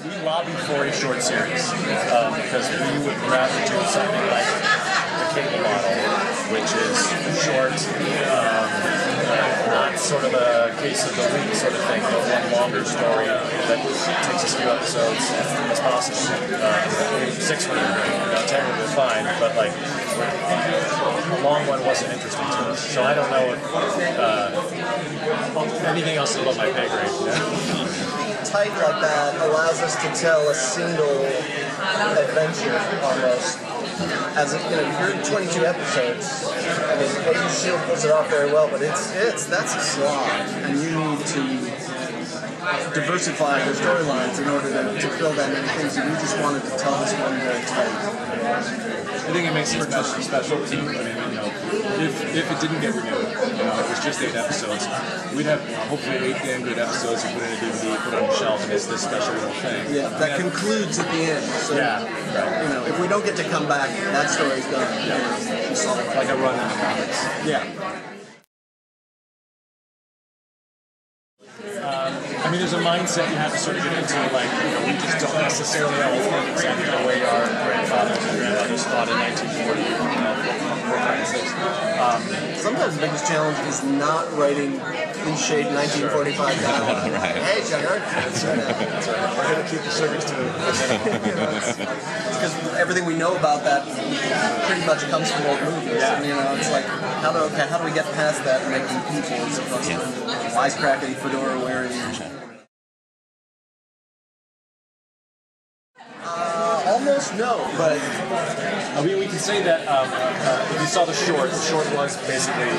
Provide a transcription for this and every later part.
we lobbied for a short series because we would rather do something like the cable model, which is short, not sort of a case of the week sort of thing, but one longer story that takes as few episodes as possible. 6 would have been, 10 would have been fine, but like a long one wasn't interesting to us. So I don't know if anything else is above my pay grade. Tight like that allows us to tell a single adventure almost. As if, you're in 22 episodes. I mean, Agent Shield pulls it off very well, but that's a slog, and you need to diversify your storylines in order to fill that many things. And we just wanted to tell this one very tight. I think it makes it special too. I mean, if it didn't get renewed, it was just 8 episodes, we'd have hopefully 8 damn good episodes. You put in a DVD, put it on the shelf, and it's this special little thing. Yeah, that concludes at the end. So, right. If we don't get to come back, that story's done. Yeah. Like a run in the comics. Yeah. I mean, there's a mindset you have to sort of get into, like, we just don't necessarily know exactly the way our grandfathers and grandmothers thought in 1940, 496. Sometimes the biggest challenge is not writing cliched 1945 dialogue. Right. Hey, Jugger. That's right. We're going to keep the circus to it. It's because everything we know about that pretty much comes from old movies. Yeah. And, it's like, how do we get past that and make them people as opposed to wisecracking, fedora wearing? Almost no, but we can say that if you saw the short was basically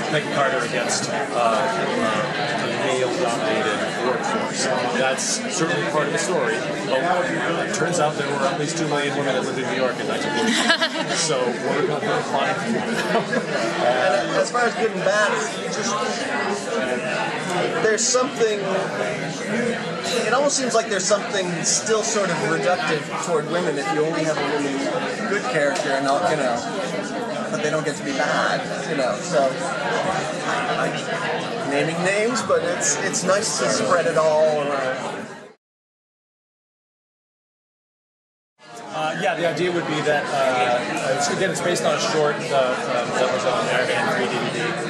Peggy Carter against a male-dominated workforce. That's certainly part of the story, but it turns out there were at least 2 million women that lived in New York in 1940. So we're going to find and as far as good and bad, it's just there's something. It almost seems like there's something still sort of reductive toward women if you only have a really good character and but they don't get to be bad, So I'm naming names, but it's nice to spread it all around. The idea would be that, it's based on a short that was on American 3 DVD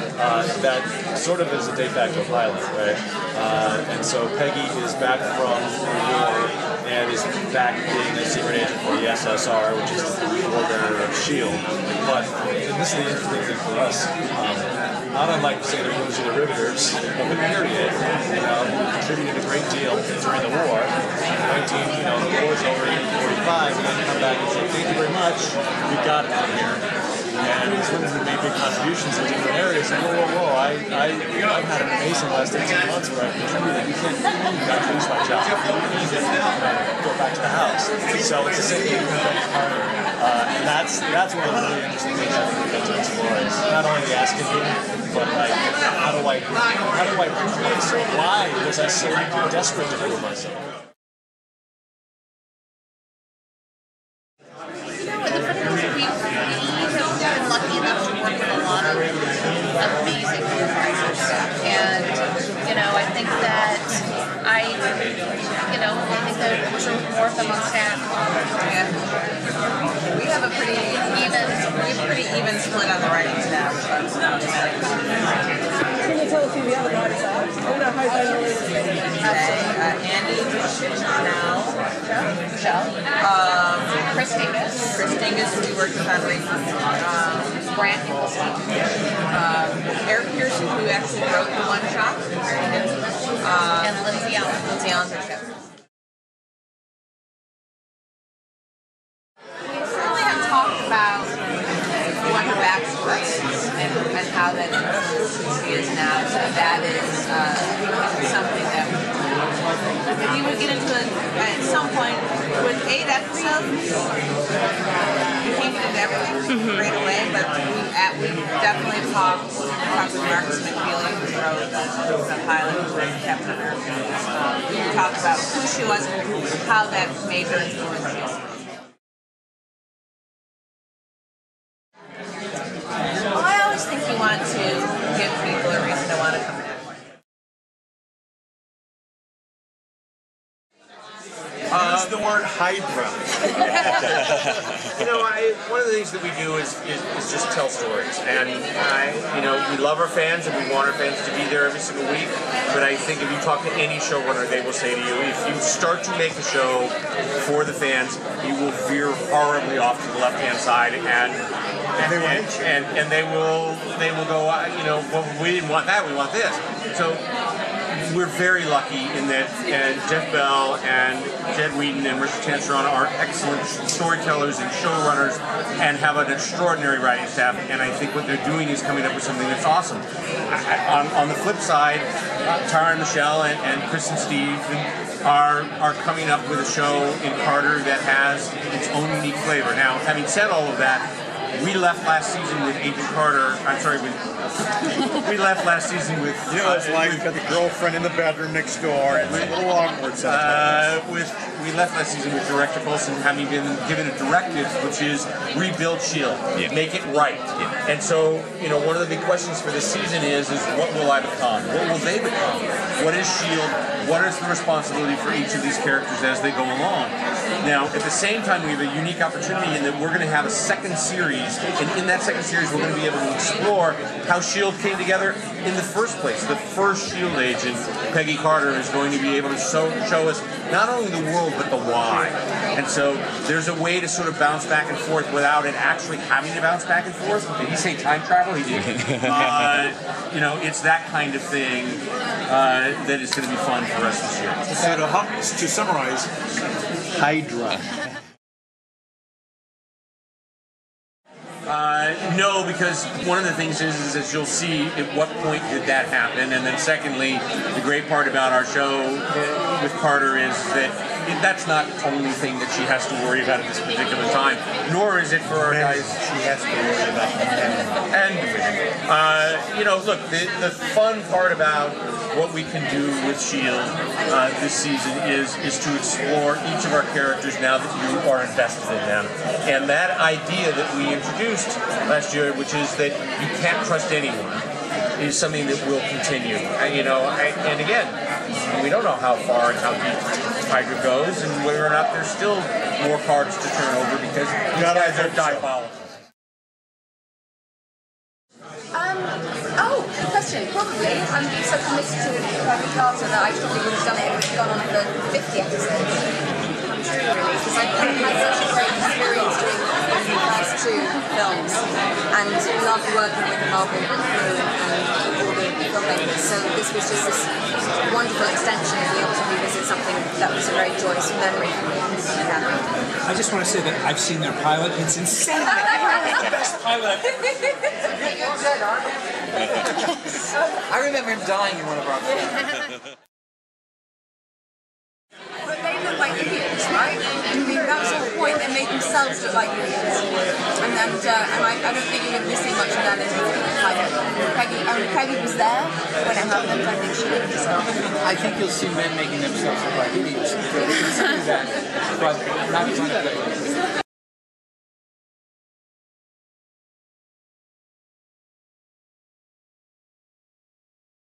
that sort of is a de facto pilot, right? And so Peggy is back from the war and is back being a secret agent for the SSR, which is the war-bearer of S.H.I.E.L.D. But this is the interesting thing for us. Not unlike, say, the Rooms of the Riveters of the period, contributed a great deal during the war. The war's over in 1945, and then come back and say, thank you very much, we got it from here. And these women who made big contributions in different areas, and I've had an amazing last 18 months where I've contributed. You can't lose my job. Go back to the house. So it's the same thing with Peggy Carter. And that's one of the really interesting things I think we get to explore. It's not only the asking me, but like, how do I prove myself? Why was I so desperate to prove myself? Lucky enough to work with a lot of amazing writers, and I think that we're more of them on staff, and we have a pretty even split on the writing staff. Can you tell us who the other writers are? Andy, Michelle, Chris Dingus, we worked with on Grant Nicholson, Eric Pearson, who actually wrote the one shot, and Lindsay Allen's our chef. We really have talked about what her backstory is and how that influences who she is now. So that is something that we would get into at some point. With 8 episodes, we can't get into everything right away, but we definitely talked with Marcus McFeely, who wrote the pilot, who was Captain America. We talked about who she was and how that made her influence. I always think you want to give people a reason to want to come back. the word Hydra. One of the things that we do is just tell stories, and we love our fans and we want our fans to be there every single week. But I think if you talk to any showrunner, they will say to you, if you start to make a show for the fans, you will veer horribly off to the left-hand side, and they will go, well, we didn't want that, we want this. So we're very lucky in that Jeff Bell and Jed Whedon and Richard Tangeron are excellent storytellers and showrunners and have an extraordinary writing staff, and I think what they're doing is coming up with something that's awesome. On the flip side, Tara and Michelle and Chris and Steve are coming up with a show in Carter that has its own unique flavor. Now, having said all of that, we left last season with Agent Carter. I'm sorry, we left last season with. It's like you've got the girlfriend in the bedroom next door. It's a little awkward sometimes. We left last season with Director Coulson having been given a directive, which is rebuild S.H.I.E.L.D., make it right. And so, one of the big questions for this season is what will I become? What will they become? What is S.H.I.E.L.D.? What is the responsibility for each of these characters as they go along? Now, at the same time, we have a unique opportunity in that we're going to have a second series, and in that second series, we're going to be able to explore how S.H.I.E.L.D. came together in the first place. The first S.H.I.E.L.D. agent, Peggy Carter, is going to be able to show us not only the world, but the why. And so there's a way to sort of bounce back and forth without it actually having to bounce back and forth. Did he say time travel? He did. It's that kind of thing that is going to be fun for us this year. So to summarize, Hydra. No, because one of the things is that you'll see at what point did that happen, and then secondly, the great part about our show with Carter is that that's not the only thing that she has to worry about at this particular time, nor is it for our guys. She has to worry about look, the fun part about what we can do with S.H.I.E.L.D. This season is to explore each of our characters now that you are invested in them. And that idea that we introduced last year, which is that you can't trust anyone, is something that will continue. And again, we don't know how far and how deep Hydra goes and whether or not there's still more cards to turn over because these guys are diabolical. Good question. Probably. I'm so committed to Peggy Carter that I probably would have done it if it had gone on for 50 episodes. Really, because I've had such a great experience doing the last two films and loved working with the Marvel crew and all the filmmakers. So this was just this wonderful extension of being able to revisit something that was a very joyous memory for me. I just want to say that I've seen their pilot. It's insane. It's the best pilot. I remember him dying in one of our films. But they look like idiots, right? I mean, that was the whole point. They made themselves look like idiots. And I don't think you're going to see much of that in the pilot. Peggy was there when it happened. I think she did herself. I think you'll see men making themselves look like idiots. But not too that.